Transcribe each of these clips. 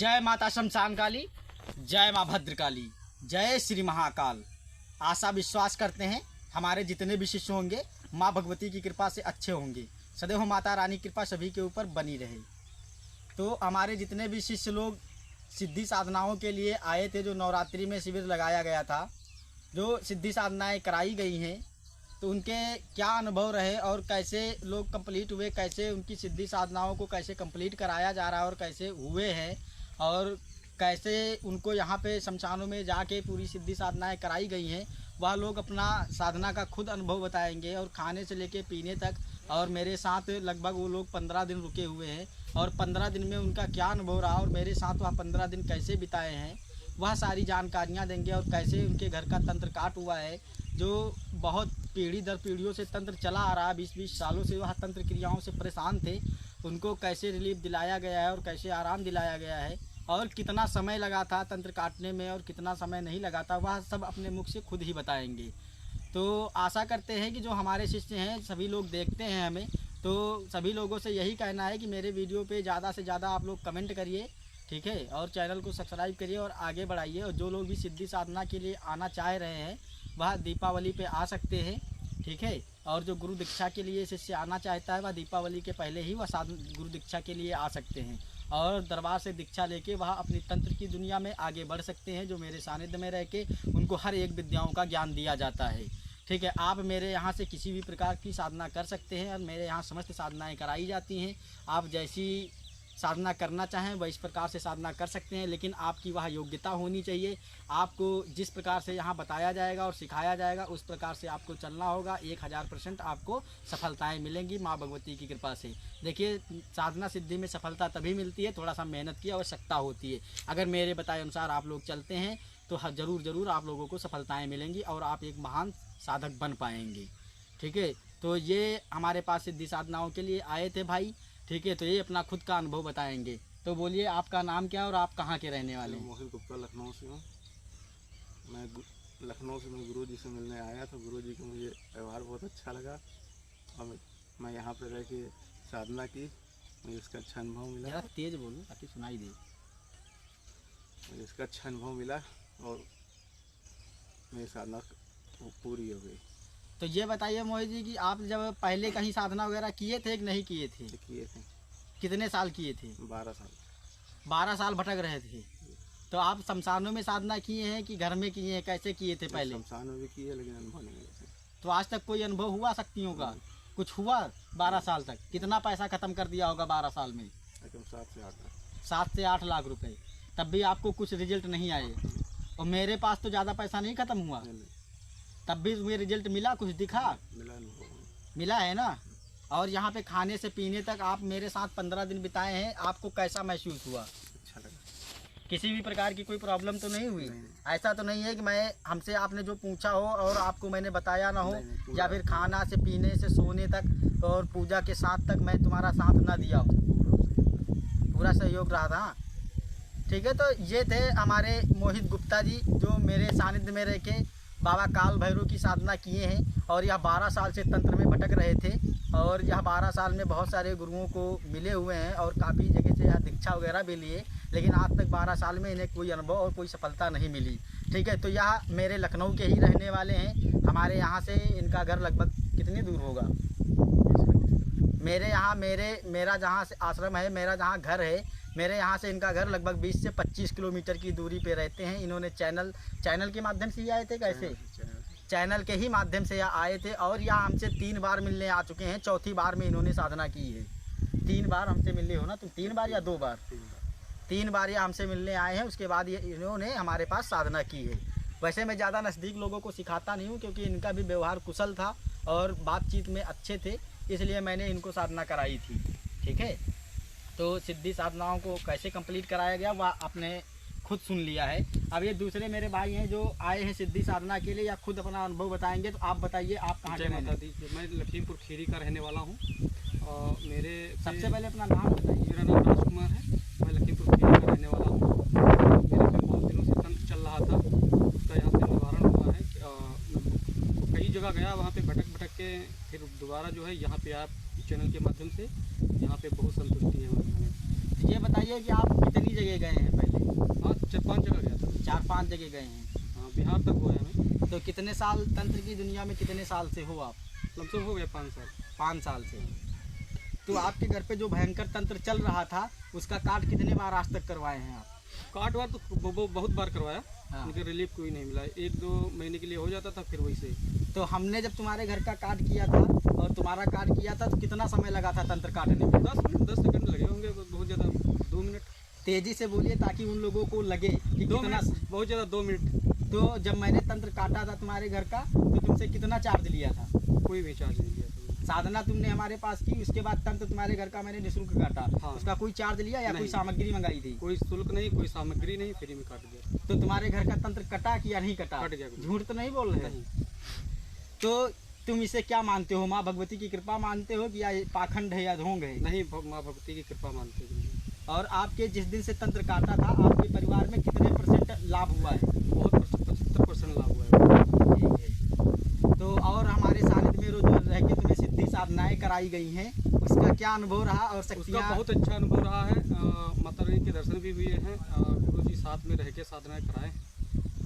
जय माता शमशान काली, जय माँ भद्रकाली, जय श्री महाकाल। आशा विश्वास करते हैं हमारे जितने भी शिष्य होंगे माँ भगवती की कृपा से अच्छे होंगे। सदैव माता रानी की कृपा सभी के ऊपर बनी रहे। तो हमारे जितने भी शिष्य लोग सिद्धि साधनाओं के लिए आए थे, जो नवरात्रि में शिविर लगाया गया था, जो सिद्धि साधनाएं कराई गई हैं, तो उनके क्या अनुभव रहे और कैसे लोग कंप्लीट हुए, कैसे उनकी सिद्धि साधनाओं को कैसे कंप्लीट कराया जा रहा है और कैसे हुए हैं, और कैसे उनको यहाँ पे शमशानों में जाके पूरी सिद्धि साधनाएं कराई गई हैं, वह लोग अपना साधना का खुद अनुभव बताएंगे। और खाने से लेके पीने तक, और मेरे साथ लगभग वो लोग 15 दिन रुके हुए हैं, और 15 दिन में उनका क्या अनुभव रहा और मेरे साथ वह 15 दिन कैसे बिताए हैं, वह सारी जानकारियाँ देंगे। और कैसे उनके घर का तंत्र काट हुआ है, जो बहुत पीढ़ी दर पीढ़ियों से तंत्र चला आ रहा है, 20-20 सालों से वह तंत्र क्रियाओं से परेशान थे, उनको कैसे रिलीफ दिलाया गया है और कैसे आराम दिलाया गया है, और कितना समय लगा था तंत्र काटने में और कितना समय नहीं लगा था, वह सब अपने मुख से खुद ही बताएंगे। तो आशा करते हैं कि जो हमारे शिष्य हैं सभी लोग देखते हैं हमें, तो सभी लोगों से यही कहना है कि मेरे वीडियो पे ज़्यादा से ज़्यादा आप लोग कमेंट करिए, ठीक है, और चैनल को सब्सक्राइब करिए और आगे बढ़ाइए। और जो लोग भी सिद्धि साधना के लिए आना चाह रहे हैं वह दीपावली पे आ सकते हैं, ठीक है। और जो गुरु दीक्षा के लिए शिष्य आना चाहता है वह दीपावली के पहले ही वह गुरु दीक्षा के लिए आ सकते हैं, और दरबार से दीक्षा लेके वह अपनी तंत्र की दुनिया में आगे बढ़ सकते हैं, जो मेरे सानिध्य में रह के उनको हर एक विद्याओं का ज्ञान दिया जाता है, ठीक है। आप मेरे यहाँ से किसी भी प्रकार की साधना कर सकते हैं और मेरे यहाँ समस्त साधनाएं कराई जाती हैं। आप जैसी साधना करना चाहें वह इस प्रकार से साधना कर सकते हैं, लेकिन आपकी वह योग्यता होनी चाहिए। आपको जिस प्रकार से यहाँ बताया जाएगा और सिखाया जाएगा उस प्रकार से आपको चलना होगा। 1000% आपको सफलताएं मिलेंगी माँ भगवती की कृपा से। देखिए, साधना सिद्धि में सफलता तभी मिलती है, थोड़ा सा मेहनत की आवश्यकता होती है। अगर मेरे बताए अनुसार आप लोग चलते हैं तो ज़रूर आप लोगों को सफलताएँ मिलेंगी और आप एक महान साधक बन पाएंगे, ठीक है। तो ये हमारे पास सिद्धि साधनाओं के लिए आए थे भाई, ठीक है। तो ये अपना खुद का अनुभव बताएंगे। तो बोलिए, आपका नाम क्या है और आप कहाँ के रहने वाले हैं? मोहित गुप्ता, लखनऊ से हूँ। मैं लखनऊ से मैं गुरुजी से मिलने आया था। गुरुजी का मुझे व्यवहार बहुत अच्छा लगा और मैं यहाँ पे रह के साधना की, मुझे इसका अच्छा अनुभव मिला। ज़रा तेज़ बोलो ताकि सुनाई दे। मुझे इसका अच्छा अनुभव मिला और मेरी साधना पूरी हो गई। तो ये बताइए मोहित जी कि आप जब पहले कहीं साधना वगैरह किए थे कि नहीं किए थे? किए थे। कितने साल किए थे? 12 साल। 12 साल भटक रहे थे। तो आप शमशानों में साधना किए हैं कि घर में किए हैं, कैसे किए थे पहले? शमशान में भी किए लेकिन अनुभव नहीं मिला। तो आज तक कोई अनुभव हुआ शक्तियों का? कुछ हुआ 12 साल तक? कितना पैसा खत्म कर दिया होगा 12 साल में? 7 से 8 लाख रुपए। तब भी आपको कुछ रिजल्ट नहीं आए। और मेरे पास तो ज़्यादा पैसा नहीं खत्म हुआ, तब भी तुम्हें रिजल्ट मिला, कुछ दिखा? मिला है ना। और यहाँ पे खाने से पीने तक आप मेरे साथ 15 दिन बिताए हैं, आपको कैसा महसूस हुआ? अच्छा लगा। किसी भी प्रकार की कोई प्रॉब्लम तो नहीं हुई? नहीं। ऐसा तो नहीं है कि मैं हमसे आपने जो पूछा हो और आपको मैंने बताया ना हो, या फिर खाना से पीने से सोने तक और पूजा के साथ तक मैं तुम्हारा साथ ना दिया हूँ? पूरा सहयोग रहा था, ठीक है। तो ये थे हमारे मोहित गुप्ता जी, जो मेरे सानिध्य में रह के बाबा काल भैरव की साधना किए हैं, और यह 12 साल से तंत्र में भटक रहे थे, और यह 12 साल में बहुत सारे गुरुओं को मिले हुए हैं और काफ़ी जगह से यहाँ दीक्षा वगैरह भी लिए, लेकिन आज तक 12 साल में इन्हें कोई अनुभव और कोई सफलता नहीं मिली, ठीक है। तो यह मेरे लखनऊ के ही रहने वाले हैं। हमारे यहाँ से इनका घर लगभग कितनी दूर होगा? मेरे यहाँ मेरा जहाँ से आश्रम है, मेरा जहाँ घर है, मेरे यहाँ से इनका घर लगभग 20 से 25 किलोमीटर की दूरी पे रहते हैं। इन्होंने चैनल के माध्यम से ही आए थे, कैसे? चैनल के ही माध्यम से आए थे, और यहाँ हमसे 3 बार मिलने आ चुके हैं। चौथी बार में इन्होंने साधना की है। 3 बार हमसे मिलने हो ना, तुम 3 बार या 2 बार? 3 बार ये हमसे मिलने आए हैं। उसके बाद ये इन्होंने हमारे पास साधना की है। वैसे मैं ज़्यादा नज़दीक लोगों को सिखाता नहीं हूँ, क्योंकि इनका भी व्यवहार कुशल था और बातचीत में अच्छे थे, इसलिए मैंने इनको साधना कराई थी, ठीक है। तो सिद्धि साधनाओं को कैसे कंप्लीट कराया गया वह आपने खुद सुन लिया है। अब ये दूसरे मेरे भाई हैं जो आए हैं सिद्धि साधना के लिए, या खुद अपना अनुभव बताएंगे। तो आप बताइए, आप कहाँ के रहने वाले हैं? मैं लखीमपुर खीरी का रहने वाला हूँ। और मेरे सबसे पहले अपना नाम बताइए। मेरा नाम राजकुमार है। मैं लखीमपुर खीरी का रहने वाला हूँ। मेरे पे बहुत दिनों से तंत्र चल रहा था, उसका यहाँ से निवारण हुआ है। कई जगह गया, वहाँ पे भटक के फिर दोबारा जो है यहाँ पे आप चैनल के माध्यम से यहाँ पे बहुत संतुष्टि है। ये बताइए कि आप कितनी जगह गए हैं? 4-5 जगह गया था। 4-5 जगह गए हैं। हाँ, बिहार तक हुआ है हमें। तो कितने साल तंत्र की दुनिया में कितने साल से हो आप? लमसम हो गया 5 साल। 5 साल से। तो आपके घर पे जो भयंकर तंत्र चल रहा था उसका काट कितने बार आज तक करवाए हैं आप? काट वार तो बहुत बार करवाया, हाँ। लेकिन रिलीफ कोई नहीं मिला। 1-2 महीने के लिए हो जाता था, फिर वैसे। तो हमने जब तुम्हारे घर का काट किया था और तुम्हारा काट किया था तो कितना समय लगा था तंत्र काटने में? 10 सेकंड लगे होंगे, बहुत ज़्यादा 2 मिनट। तेजी से बोलिए ताकि उन लोगों को लगे कि 2 कितना। मिनट, बहुत ज़्यादा 2 मिनट। तो जब मैंने तंत्र काटा था तुम्हारे घर का तो तुमसे कितना चार्ज लिया था? कोई भी चार्ज नहीं लिया था। साधना तुमने हमारे पास की, उसके बाद तंत्र तुम्हारे घर का मैंने निःशुल्क काटा। हाँ। उसका कोई चार्ज लिया या कोई नहीं। सामग्री मंगाई थी? कोई शुल्क नहीं, कोई सामग्री नहीं, फ्री में काट दिया। तो तुम्हारे घर का तंत्र कटा कि या नहीं कटा? कट गया कुछ। झूठ तो नहीं बोल रहे? नहीं। तो तुम इसे क्या मानते हो? माँ भगवती की कृपा मानते हो कि या ये पाखंड है या ढोंग है? नहीं, माँ भगवती की कृपा मानते हैं। और आपके जिस दिन से तंत्र काटा था आपके परिवार में कितने % लाभ हुआ है? बहुत 75% लाभ हुआ है। ठीक है। तो और हमारे सानिध्य में रोज रह के तुम्हें सिद्धि साधनाएं कराई गई हैं, उसका क्या अनुभव रहा? और उसका शक्तियाँ बहुत अच्छा अनुभव रहा है। माता रानी के दर्शन भी हुए हैं, गुरु जी साथ में रह के साधनाएं कराए।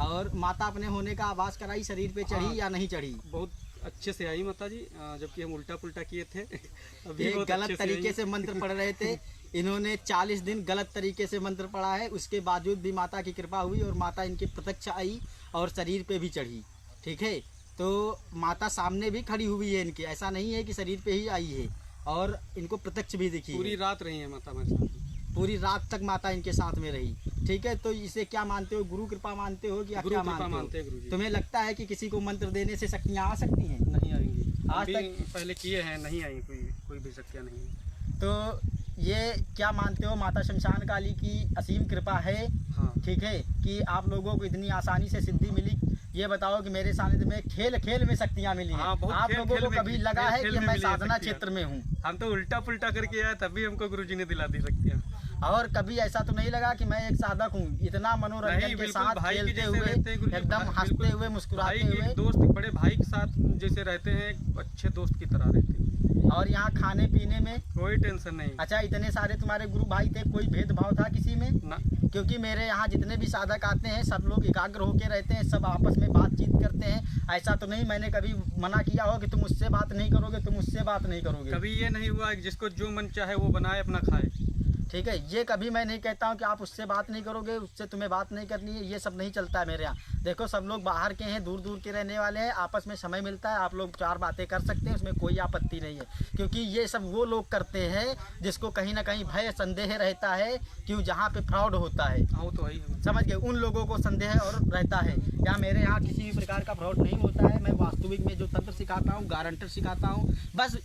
और माता अपने होने का आभास कराई, शरीर पे चढ़ी हाँ। या नहीं चढ़ी? बहुत अच्छे से आई माता जी, जबकि हम उल्टा पुल्टा किए थे। अभी एक बहुत गलत अच्छे तरीके आई। से मंत्र पढ़ रहे थे, इन्होंने 40 दिन गलत तरीके से मंत्र पढ़ा है, उसके बावजूद भी माता की कृपा हुई और माता इनकी प्रत्यक्ष आई और शरीर पे भी चढ़ी। ठीक है, तो माता सामने भी खड़ी हुई है इनके, ऐसा नहीं है कि शरीर पे ही आई है, और इनको प्रत्यक्ष भी दिखी पूरी है। रात रही है माता हमारे साथ। पूरी रात तक माता इनके साथ में रही। ठीक है, तो इसे क्या मानते हो? गुरु कृपा मानते हो कि गुरु क्या कृपा मानते मानते हो? हैं गुरु जी। तुम्हें लगता है कि किसी को मंत्र देने से शक्तियाँ आ सकती हैं? नहीं आएंगी, आज अभी पहले किए हैं, नहीं आई कोई भी शक्तियाँ नहीं। तो ये क्या मानते हो? माता शमशान काली की असीम कृपा है, हाँ। ठीक है, कि आप लोगों को इतनी आसानी से सिद्धि मिली। ये बताओ कि मेरे सानिध्य में खेल खेल में शक्तियाँ मिली हैं। हाँ, बहुत आप खेल लोगों खेल को में कभी लगा है खेल कि में मैं मिली है साधना शक्तियाँ। क्षेत्र में हूँ? हम तो उल्टा पुल्टा करके आए, तभी हमको गुरुजी ने दिला दी शक्तियाँ। और कभी ऐसा तो नहीं लगा कि मैं एक साधक हूँ? इतना मनोरंजन नहीं, के बिल्कुल साथ भाई के खेलते जैसे हुए, रहते हैं गुरुजी, एकदम भाई, हंसते बिल्कुल हुए, मुस्कुराते भाई, हुए, एक दोस्त, बड़े भाई के साथ जैसे रहते हैं, एक अच्छे दोस्त की तरह रहते हैं। और यहाँ खाने पीने में कोई टेंशन नहीं। अच्छा, इतने सारे तुम्हारे गुरु भाई थे, कोई भेदभाव था किसी में? ना, क्योंकि मेरे यहाँ जितने भी साधक आते हैं सब लोग एकाग्र होकर रहते हैं, सब आपस में बातचीत करते हैं। ऐसा तो नहीं मैंने कभी मना किया हो कि तुम उससे बात नहीं करोगे, तुम उससे बात नहीं करोगे। कभी ये नहीं हुआ कि जिसको जो मन चाहे वो बनाए अपना खाए। ठीक है, ये कभी मैं नहीं कहता हूँ कि आप उससे बात नहीं करोगे, उससे तुम्हें बात नहीं करनी है, ये सब नहीं चलता है मेरे यहाँ। देखो, सब लोग बाहर के हैं, दूर दूर के रहने वाले हैं, आपस में समय मिलता है, आप लोग 4 बातें कर सकते हैं, उसमें कोई आपत्ति नहीं है। क्योंकि ये सब वो लोग करते हैं जिसको कहीं ना कहीं भय संदेह रहता है कि जहाँ पे फ्रॉड होता है। हाँ, वो तो है। समझ गए? उन लोगों को संदेह और रहता है। या मेरे यहाँ किसी भी प्रकार का फ्रॉड नहीं होता है। मैं वास्तविक में जो तंत्र सिखाता हूँ, गारंटर सिखाता हूँ। बस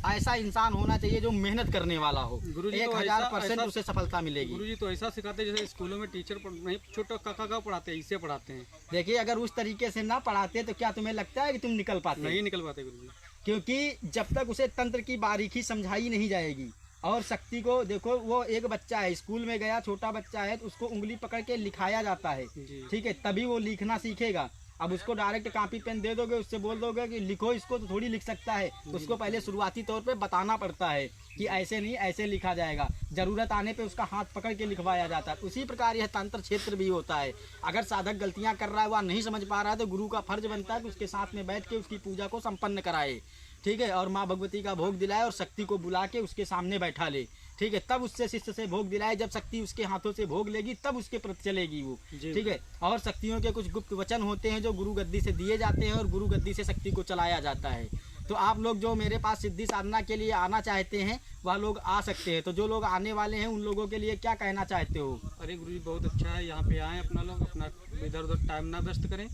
ऐसा इंसान होना चाहिए जो मेहनत करने वाला हो, गुरुजी तो 1000% उसे सफलता मिलेगी। गुरुजी तो ऐसा सिखाते हैं जैसे स्कूलों में टीचर नहीं, छोटा काका का पढ़ाते हैं, इसे पढ़ाते हैं। देखिए, अगर उस तरीके से ना पढ़ाते तो क्या तुम्हें लगता है कि तुम निकल पाते? नहीं निकल पाते गुरुजी। क्योंकि जब तक उसे तंत्र की बारीकी समझाई नहीं जाएगी और शक्ति को, देखो वो एक बच्चा है, स्कूल में गया, छोटा बच्चा है, तो उसको उंगली पकड़ के लिखाया जाता है। जी। ठीक है, तभी वो लिखना सीखेगा। अब उसको डायरेक्ट कॉपी पेन दे दोगे, उससे बोल दोगे कि लिखो इसको, तो थोड़ी लिख सकता है। उसको पहले शुरुआती तौर पे बताना पड़ता है कि ऐसे नहीं, ऐसे लिखा जाएगा। जरूरत आने पे उसका हाथ पकड़ के लिखवाया जाता है। उसी प्रकार यह तंत्र क्षेत्र भी होता है। अगर साधक गलतियां कर रहा है, वह नहीं समझ पा रहा है, तो गुरु का फर्ज बनता है कि उसके साथ में बैठ के उसकी पूजा को संपन्न कराए। ठीक है, और माँ भगवती का भोग दिलाए और शक्ति को बुला के उसके सामने बैठा ले। ठीक है, तब उससे शिष्य से भोग दिलाए। जब शक्ति उसके हाथों से भोग लेगी तब उसके प्रति चलेगी वो। जी। ठीक है, और शक्तियों के कुछ गुप्त वचन होते हैं जो गुरु गद्दी से दिए जाते हैं और गुरु गद्दी से शक्ति को चलाया जाता है। तो आप लोग जो मेरे पास सिद्धि साधना के लिए आना चाहते हैं वह लोग आ सकते हैं। तो जो लोग आने वाले हैं उन लोगों के लिए क्या कहना चाहते हो? अरे गुरुजी बहुत अच्छा है, यहाँ पे आएँ, अपना लोग अपना इधर उधर टाइम ना वेस्ट करें,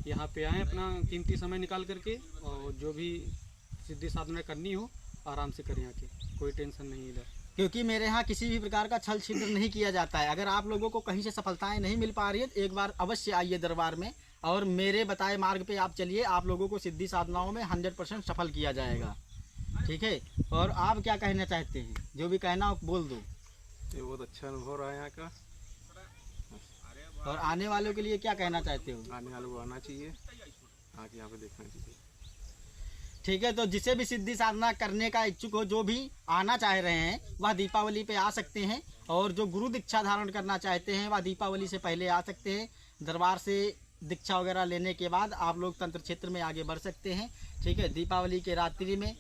यहाँ पे आएँ अपना कीमती समय निकाल करके, और जो भी सिद्धि साधना करनी हो आराम से करें आके, कोई टेंशन नहीं इधर। क्योंकि मेरे यहाँ किसी भी प्रकार का छल छिद्र नहीं किया जाता है। अगर आप लोगों को कहीं से सफलताएं नहीं मिल पा रही है तो एक बार अवश्य आइए दरबार में और मेरे बताए मार्ग पे आप चलिए। आप लोगों को सिद्धि साधनाओं में 100% सफल किया जाएगा। ठीक है, और आप क्या कहना चाहते हैं? जो भी कहना हो बोल दो। ये बहुत अच्छा अनुभव रहा है यहाँ का। और आने वालों के लिए क्या कहना चाहते हो? आने वालों को आना चाहिए, आके यहाँ पे देखना चाहिए। ठीक है। तो जिसे भी सिद्धि साधना करने का इच्छुक हो, जो भी आना चाह रहे हैं, वह दीपावली पे आ सकते हैं। और जो गुरु दीक्षा धारण करना चाहते हैं, वह दीपावली से पहले आ सकते हैं। दरबार से दीक्षा वगैरह लेने के बाद आप लोग तंत्र क्षेत्र में आगे बढ़ सकते हैं। ठीक है। दीपावली के रात्रि में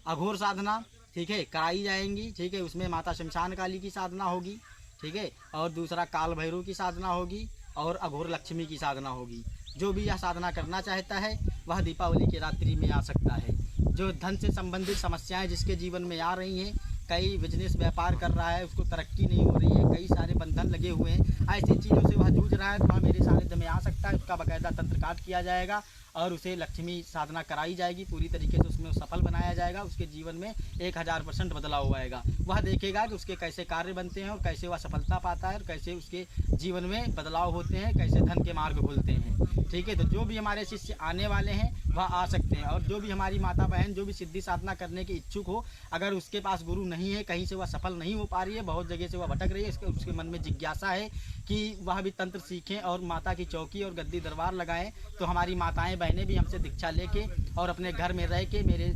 अघोर साधना, ठीक है, कराई जाएंगी। ठीक है। उसमें माता शमशान काली की साधना होगी। ठीक है। और दूसरा काल भैरव की साधना होगी और अघोर लक्ष्मी की साधना होगी। जो भी यह साधना करना चाहता है वह दीपावली के रात्रि में आ सकता है। जो धन से संबंधित समस्याएं जिसके जीवन में आ रही हैं, कई बिजनेस व्यापार कर रहा है, उसको तरक्की नहीं हो रही है, कई सारे बंधन लगे हुए हैं, ऐसी चीज़ों से वह जूझ रहा है, तो वह मेरे सानिध्य में आ सकता है। उसका बाकायदा तंत्र काट किया जाएगा और उसे लक्ष्मी साधना कराई जाएगी, पूरी तरीके से उसमें सफल बनाया जाएगा। उसके जीवन में 1000% बदलाव आएगा। वह देखेगा कि उसके कैसे कार्य बनते हैं और कैसे वह सफलता पाता है और कैसे उसके जीवन में बदलाव होते हैं, कैसे धन के मार्ग खुलते हैं। ठीक है। तो जो भी हमारे शिष्य आने वाले हैं वह आ सकते हैं। और जो भी हमारी माता बहन जो भी सिद्धि साधना करने के इच्छुक हो, अगर उसके पास गुरु नहीं है, कहीं से वह सफल नहीं हो पा रही है, बहुत जगह से वह भटक रही है, उसके मन में जिज्ञासा है कि वह भी तंत्र सीखें और माता की चौकी और गद्दी दरबार लगाएं, तो हमारी माताएं बहनें भी हमसे दीक्षा लेके और अपने घर में रह के मेरे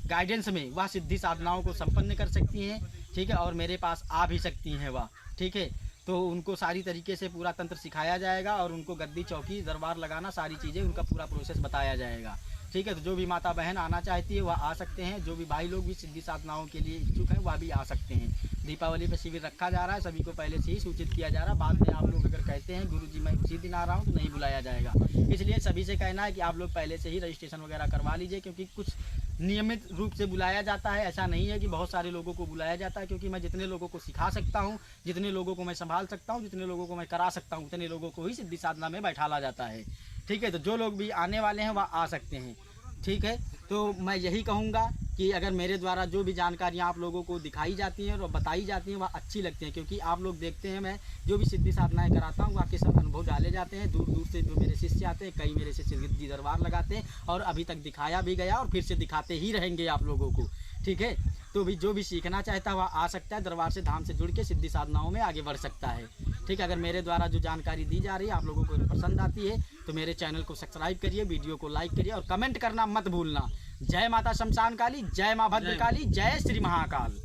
गाइडेंस में वह सिद्धि साधनाओं को संपन्न कर सकती हैं। ठीक है। और मेरे पास आ भी सकती हैं वह। ठीक है। तो उनको सारी तरीके से पूरा तंत्र सिखाया जाएगा और उनको गद्दी चौकी दरबार लगाना, सारी चीज़ें, उनका पूरा प्रोसेस बताया जाएगा। ठीक है। तो जो भी माता बहन आना चाहती है वह आ सकते हैं। जो भी भाई लोग भी सिद्धि साधनाओं के लिए इच्छुक हैं वह भी आ सकते हैं। दीपावली पे शिविर रखा जा रहा है, सभी को पहले से ही सूचित किया जा रहा है। बाद में आप लोग अगर कहते हैं गुरुजी मैं उसी दिन आ रहा हूँ, तो नहीं बुलाया जाएगा। इसलिए सभी से कहना है कि आप लोग पहले से ही रजिस्ट्रेशन वगैरह करवा लीजिए, क्योंकि कुछ नियमित रूप से बुलाया जाता है। ऐसा नहीं है कि बहुत सारे लोगों को बुलाया जाता है, क्योंकि मैं जितने लोगों को सिखा सकता हूँ, जितने लोगों को मैं संभाल सकता हूँ, जितने लोगों को मैं करा सकता हूँ, उतने लोगों को ही सिद्धि साधना में बैठाला जाता है। ठीक है। तो जो लोग भी आने वाले हैं वह आ सकते हैं। ठीक है। तो मैं यही कहूँगा कि अगर मेरे द्वारा जो भी जानकारियाँ आप लोगों को दिखाई जाती हैं और बताई जाती हैं वह अच्छी लगती हैं, क्योंकि आप लोग देखते हैं मैं जो भी सिद्धि साधनाएं कराता हूँ वहाँ के सब अनुभव डाले जाते हैं। दूर दूर से जो मेरे शिष्य आते हैं, कई मेरे शिष्य सिद्धि दरबार लगाते हैं और अभी तक दिखाया भी गया और फिर से दिखाते ही रहेंगे आप लोगों को। ठीक है। तो भी जो भी सीखना चाहता है वह आ सकता है, दरबार से धाम से जुड़ के सिद्धि साधनाओं में आगे बढ़ सकता है। ठीक है। अगर मेरे द्वारा जो जानकारी दी जा रही है आप लोगों को पसंद आती है तो मेरे चैनल को सब्सक्राइब करिए, वीडियो को लाइक करिए और कमेंट करना मत भूलना। जय माता शमशान काली, जय माँ भद्रकाली, जय श्री महाकाल।